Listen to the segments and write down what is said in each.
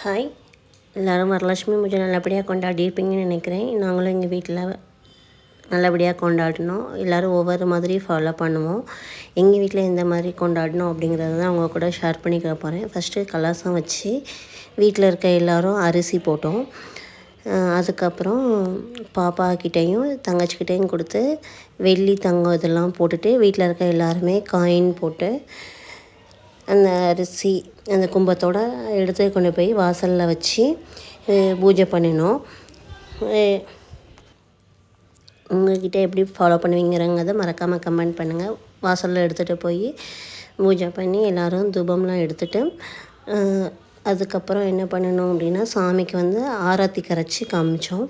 Hi, எல்லோரும் வரலட்சுமி பூஜை நல்லபடியாக கொண்டாடியிருப்பீங்கன்னு நினைக்கிறேன். நாங்களும் எங்கள் வீட்டில் நல்லபடியாக கொண்டாடினோம். எல்லோரும் ஒவ்வொரு மாதிரி ஃபாலோ பண்ணுவோம். எங்கள் வீட்டில் எந்த மாதிரி கொண்டாடினோம் அப்படிங்கிறத தான் அவங்க கூட ஷேர் பண்ணிக்க போகிறேன். ஃபஸ்ட்டு கலசம் வச்சு வீட்டில் இருக்க எல்லோரும் அரிசி போட்டோம். அதுக்கப்புறம் பாப்பா கிட்டேயும் தங்கச்சிக்கிட்டேயும் கொடுத்து வெள்ளி தங்கம் இதெல்லாம் போட்டுட்டு வீட்டில் இருக்க எல்லாருமே காயின் போட்டு அந்த அரிசி அந்த கும்பத்தோடு எடுத்து கொண்டு போய் வாசலில் வச்சு பூஜை பண்ணினோம். உங்கள்கிட்ட எப்படி ஃபாலோ பண்ணுவீங்கிறங்கிறத மறக்காமல் கமெண்ட் பண்ணுங்கள். வாசலில் எடுத்துகிட்டு போய் பூஜை பண்ணி எல்லோரும் தூபம்லாம் எடுத்துகிட்டு அதுக்கப்புறம் என்ன பண்ணணும் அப்படின்னா சாமிக்கு ஆரத்தி கரைச்சி காமிச்சோம்.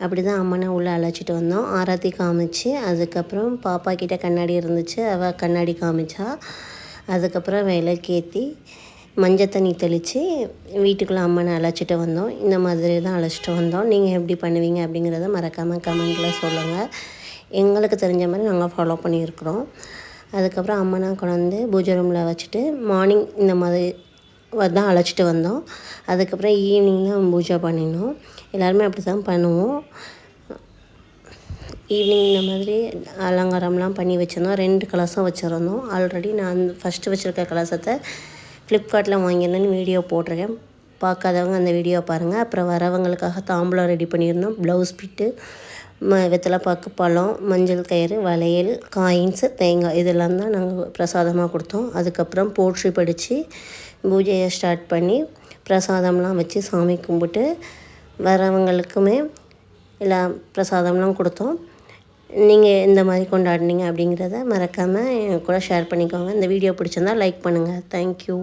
அப்படி தான் அம்மனை உள்ளே அழைச்சிட்டு வந்தோம். ஆரத்தி காமிச்சு அதுக்கப்புறம் பாப்பா கிட்டே கண்ணாடி இருந்துச்சு, அவள் கண்ணாடி காமிச்சா. அதுக்கப்புறம் விளக்கேற்றி மஞ்சள் தண்ணி தெளித்து வீட்டுக்குள்ளே அம்மனை அழைச்சிட்டு வந்தோம். இந்த மாதிரி தான் அழைச்சிட்டு வந்தோம். நீங்கள் எப்படி பண்ணுவீங்க அப்படிங்கிறத மறக்காமல் கமெண்ட்டில் சொல்லுங்கள். எங்களுக்கு தெரிஞ்ச மாதிரி நாங்கள் ஃபாலோ பண்ணியிருக்கிறோம். அதுக்கப்புறம் அம்மனை கொண்டாந்து பூஜை ரூமில் வச்சுட்டு மார்னிங் இந்த மாதிரி தான் அழைச்சிட்டு வந்தோம். அதுக்கப்புறம் ஈவினிங் தான் பூஜை பண்ணினோம். எல்லாருமே அப்படி தான் பண்ணுவோம். ஈவினிங் இந்த மாதிரி அலங்காரம்லாம் பண்ணி வச்சுருந்தோம். 2 கலசம் வச்சுருந்தோம். ஆல்ரெடி நான் ஃபஸ்ட்டு வச்சுருக்க கலசத்தை ஃப்ளிப்கார்ட்டில் வாங்கியிருந்தேன்னு வீடியோ போட்டிருக்கேன். பார்க்காதவங்க அந்த வீடியோ பாருங்கள். அப்புறம் வரவங்களுக்காக தாம்பூலம் ரெடி பண்ணியிருந்தோம். ப்ளவுஸ் பிட்டு, வெத்தலைப்பாக்கு, பழம், மஞ்சள் கயிறு, வளையல், காயின்ஸு, தேங்காய் இதெல்லாம் தான் நாங்கள் பிரசாதமாக கொடுத்தோம். அதுக்கப்புறம் போற்றி படித்து பூஜையை ஸ்டார்ட் பண்ணி பிரசாதம்லாம் வச்சு சாமி கும்பிட்டு வரவங்களுக்குமே எல்லா பிரசாதம்லாம் கொடுத்தோம். நீங்கள் எந்த மாதிரி கொண்டாடினீங்க அப்படிங்கிறத மறக்காமல் என் கூட ஷேர் பண்ணிக்கோங்க. இந்த வீடியோ பிடிச்சிருந்தா லைக் பண்ணுங்கள். தேங்க்யூ.